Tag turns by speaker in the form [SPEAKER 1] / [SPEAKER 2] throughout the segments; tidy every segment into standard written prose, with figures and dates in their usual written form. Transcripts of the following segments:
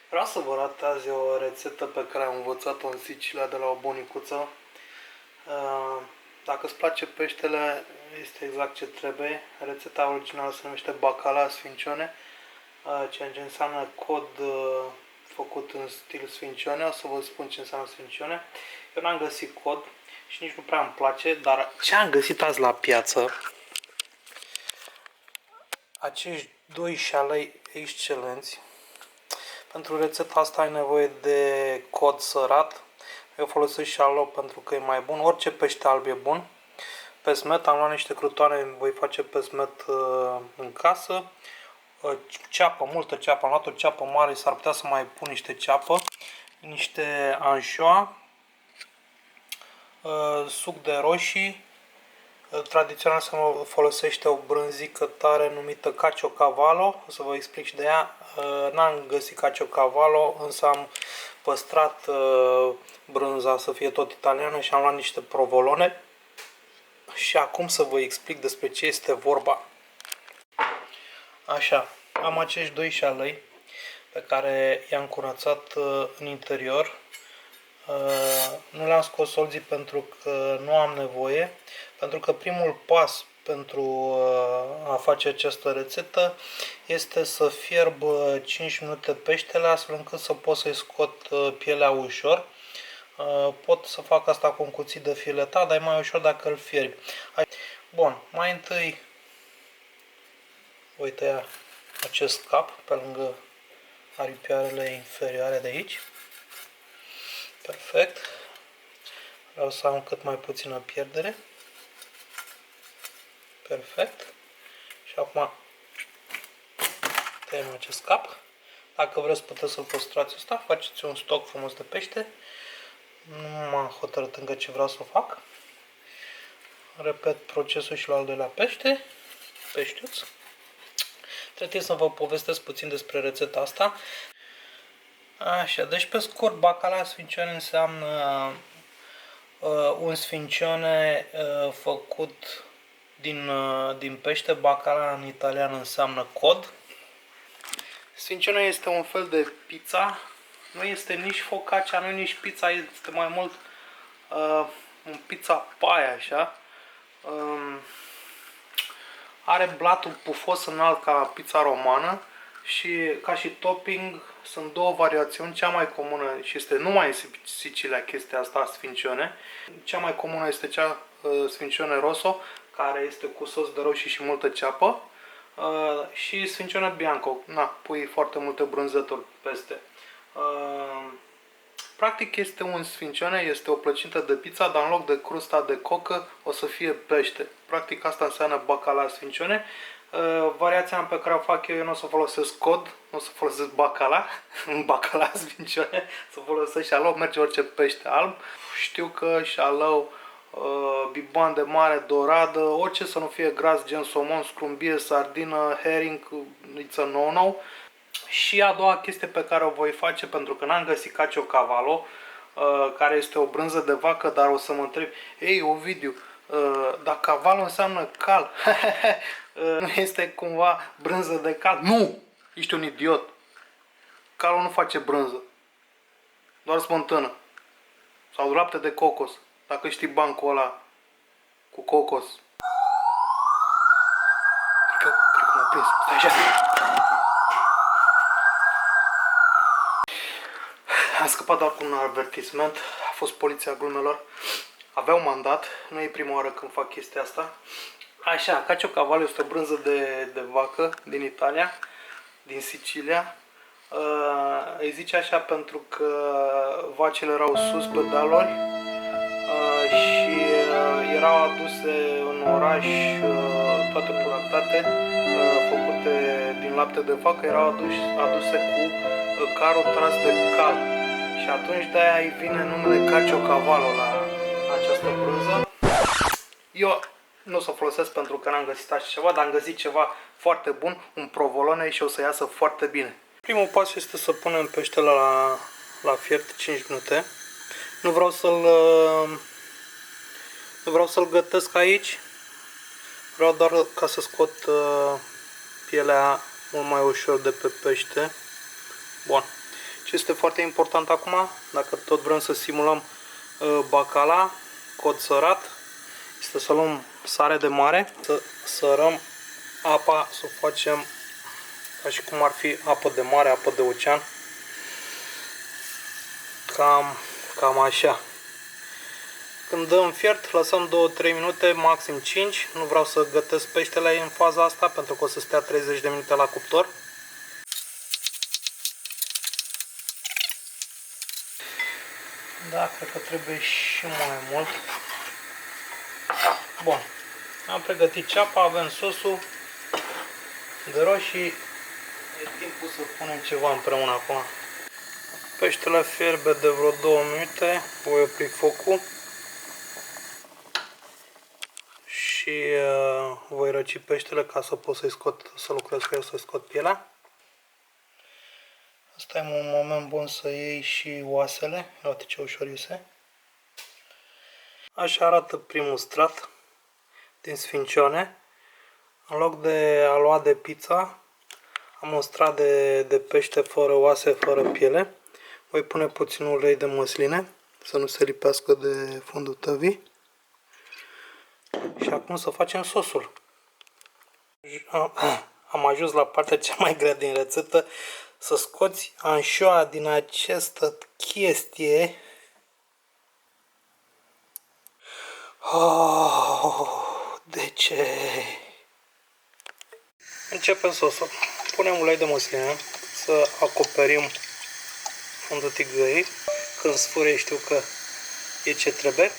[SPEAKER 1] Vreau să vă arăt azi o rețetă pe care am învățat-o în Sicilia de la o bunicuță. Dacă îți place peștele, este exact ce trebuie. Rețeta originală se numește bacala sfincione, ceea ce înseamnă cod făcut în stil sfincione. O să vă spun ce înseamnă sfincione. Eu n-am găsit cod și nici nu prea îmi place, dar ce am găsit azi la piață, acești doi șalei excelenți. Pentru rețeta asta ai nevoie de cod sărat. Eu folosesc șalou pentru că e mai bun. Orice pește alb e bun. Pesmet, am luat niște crutoane, voi face pesmet în casă. Ceapă, multă ceapă, am luat o ceapă mare, s-ar putea să mai pun niște ceapă. Niște anșoa, suc de roșii. Tradițional se folosește o brânzică tare numită caciocavallo, o să vă explic și de ea. N-am găsit caciocavallo, însă am păstrat brânza să fie tot italiană și am luat niște provolone. Și acum să vă explic despre ce este vorba. Așa, am acești doi șalei pe care i-am curățat în interior. Nu le-am scos solzii pentru că nu am nevoie, pentru că primul pas pentru a face această rețetă este să fierb 5 minute peștele, astfel încât să pot să-i scot pielea ușor. Pot să fac asta cu un cuțit de filetat, dar e mai ușor dacă îl fierbi. Bun, mai întâi voi tăia acest cap pe lângă aripioarele inferioare de aici. Perfect. Vreau să am cât mai puțină pierdere. Perfect. Și acum tăiem acest cap. Dacă vreți puteți să-l păstrați ăsta, faceți un stoc frumos de pește. Nu m-am hotărât încă ce vreau să fac. Repet procesul și la al doilea pește. Peștiuț. Trebuie să vă povestesc puțin despre rețeta asta. Așa, deci pe scurt, bacala sfincione înseamnă un sfincione făcut din pește. Bacala în italian înseamnă cod. Sfincione este un fel de pizza. Nu este nici focaccia, nu nici pizza, este mai mult un pizza pie, așa. Are blatul pufos înalt ca pizza romană și ca și topping sunt două variațiuni. Cea mai comună, și este numai în Sicilia chestia asta, sfincione. Cea mai comună este cea sfincione rosso, care este cu sos de roșii și multă ceapă. Și sfincione bianco, pui foarte multe brânzeturi peste. Practic este un sfincione, este o plăcintă de pizza, dar în loc de crusta de cocă o să fie pește. Practic asta înseamnă bacala sfincione. Variația pe care o fac eu nu o să folosesc cod, nu o să folosesc bacala, în bacala sfincione, să folosesc șalou, merge orice pește alb. Știu că șalou, biban de mare, doradă, orice să nu fie gras, gen somon, scrumbie, sardină, herring, it's a no-no. Și a doua chestie pe care o voi face, pentru că n-am găsit caciocavallo, care este o brânză de vacă, dar o să mă întreb, ei, Ovidiu, dar cavallo înseamnă cal, nu este cumva brânză de cal? Nu! Ești un idiot! Calul nu face brânză, doar smântână sau lapte de cocos, dacă știi bancul ăla cu cocos. Cred că m-a prins, stai așa! Am scăpat doar cu un avertisment, a fost poliția glumelor. Aveau mandat, nu e prima oară când fac chestia asta. Așa, caciocavallo este o brânză de vacă din Italia, din Sicilia. Îi zice așa pentru că vacile erau sus pe dealuri și erau aduse în oraș, toate productate făcute din lapte de vacă, erau aduse cu carul tras de cal. Și atunci de-aia îi vine numele caciocavallo la această brânză. Eu nu o să o folosesc pentru că n-am găsit așa ceva, dar am găsit ceva foarte bun, un provolone, și o să iasă foarte bine. Primul pas este să punem peștele la fiert 5 minute. Nu vreau să-l gătesc aici. Vreau doar ca să scot pielea mult mai ușor de pe pește. Bun. Ce este foarte important acum, dacă tot vrem să simulăm bacala, cod sărat, este să luăm sare de mare, să sărăm apa, să o facem ca și cum ar fi apă de mare, apă de ocean. Cam așa. Când dăm fiert, lăsăm 2-3 minute, maxim 5. Nu vreau să gătesc peștele în faza asta, pentru că o să stea 30 de minute la cuptor. Da, cred că trebuie și mai mult. Bun. Am pregătit ceapa, avem sosul de roșii. E timpul să punem ceva împreună acum. Peștele fierbe de vreo 2 minute. Voi opri focul. Și voi răci peștele ca să pot să lucrez cu el, să scot pielea. Asta e un moment bun să iei și oasele. Uite ce ușor iese. Așa arată primul strat din sfincione. În loc de a lua de pizza, am un strat de pește fără oase, fără piele. Voi pune puțin ulei de măsline, să nu se lipească de fundul tăvii. Și acum să facem sosul. Am ajuns la partea cea mai grea din rețetă. Să scoți anșoa din această chestie. De ce? Începem sosul. Punem ulei de măsline să acoperim fundul tigăii. Când sfârâie știu că e ce trebuie.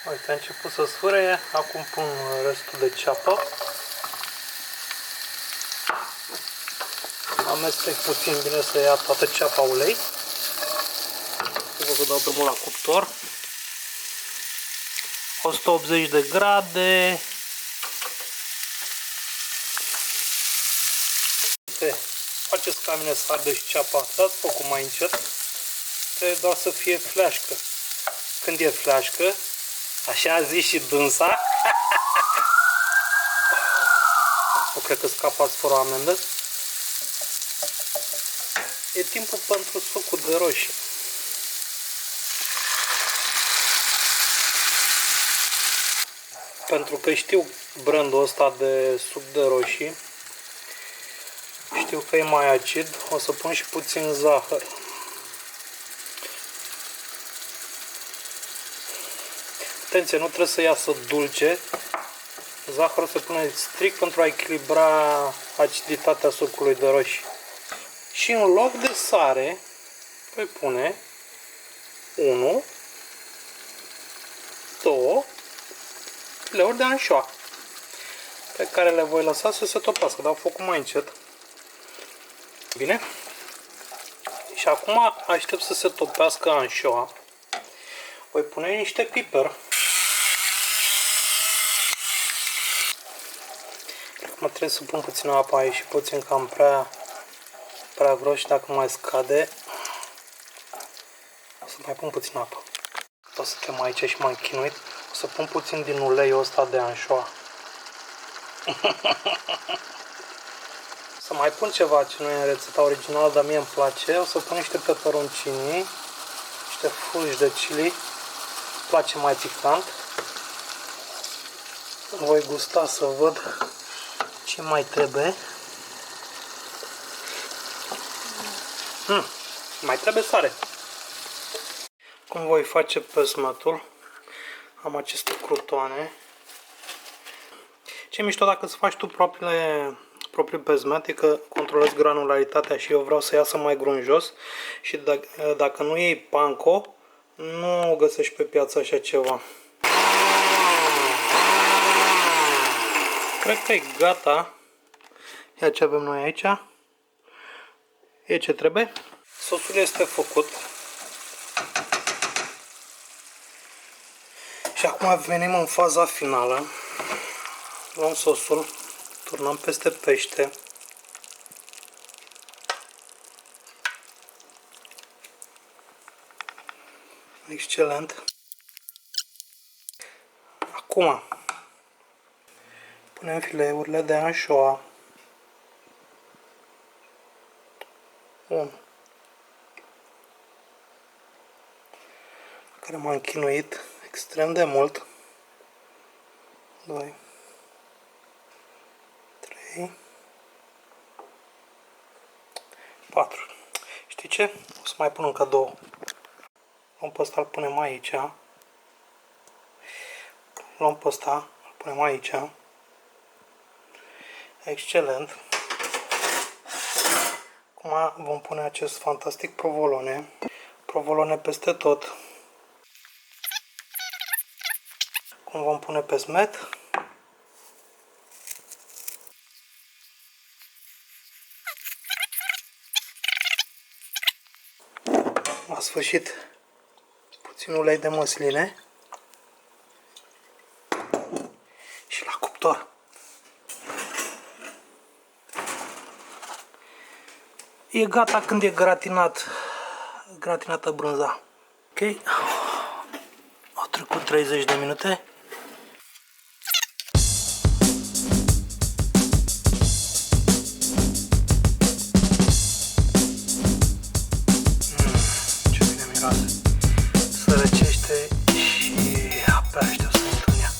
[SPEAKER 1] Uite, a început să sfârâie. Acum pun restul de ceapă. Amestec puțin bine să ia toată ceapa ulei. Vă dau drumul la cuptor. 180 de grade. Faceți ca mine să ardă și ceapa. Dați focul mai încet. Trebuie doar să fie fleașcă. Când e fleașcă, așa a zis și dânsa. Nu cred că scapați fără amendă. E timpul pentru sucul de roșii. Pentru că știu brandul ăsta de suc de roșii, știu că e mai acid, o să pun și puțin zahăr. Atenție, nu trebuie să iasă dulce. Zahărul se pune strict pentru a echilibra aciditatea sucului de roșii. Și în loc de sare, voi pune 1, 2 fileuri de anșoa, pe care le voi lăsa să se topească. Dau focul mai încet. Bine? Și acum aștept să se topească anșoa. Voi pune niște piper. Acum trebuie să pun puțină apă aici și puțin cam prea gros, și dacă mai scade, o să mai pun puțin apă. O să suntem aici și mai chinuit. O să pun puțin din uleiul ăsta de anșoa. Să mai pun ceva ce nu e în rețeta originală, dar mie îmi place. O să pun niște peperoncini, niște fulgi de chili. Îmi place mai picant. Voi gusta să văd ce mai trebuie. Mai trebuie sare. Cum voi face pe smatul? Am aceste crutoane. Ce mișto dacă îți faci tu propriul pesmet, e că controlezi granularitatea și eu vreau să iasă mai grunjos și dacă nu iei panko, nu găsești pe piață așa ceva. Cred că e gata. Ia ce avem noi aici. E ce trebuie. Sosul este făcut. Și acum venim în faza finală. Luăm sosul, turnăm peste pește. Excelent. Acum punem fileiurile de anșoa. 1. Care m-am chinuit extrem de mult. 2. 3. 4. Știi ce? O să mai pun încă 2. Luăm pe ăsta, îl punem aici. Luăm pe ăsta, îl punem aici. Excelent. Acum vom pune acest fantastic provolone. Provolone peste tot. Cum vom pune pesmet. La sfârșit, puțin ulei de măsline. Și la cuptor. E gata când e gratinată brânza. Ok? Au trecut 30 de minute. Ce bine miroase. Se răcește și abia aștept să intru în ea.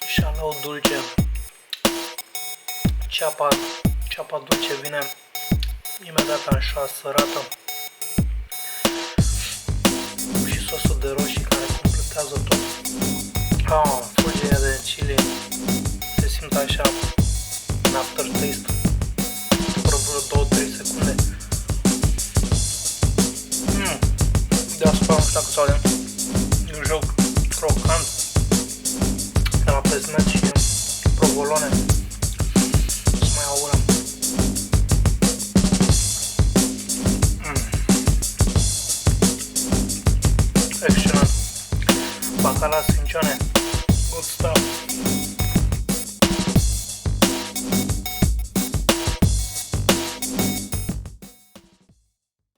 [SPEAKER 1] Șalou dulce. Ceapa dulce vine imediat anșoa sărată. Și sosul de roșii care completează tot. Fulgerea de chili se simte așa în aftertaste. După vreo 2-3 secunde. Deasupra nu știu dacă se aude. E un joc crocant. De la pesmet și provolone. Să mai aurăm. Excelent. Bacala sfincione. Good stuff.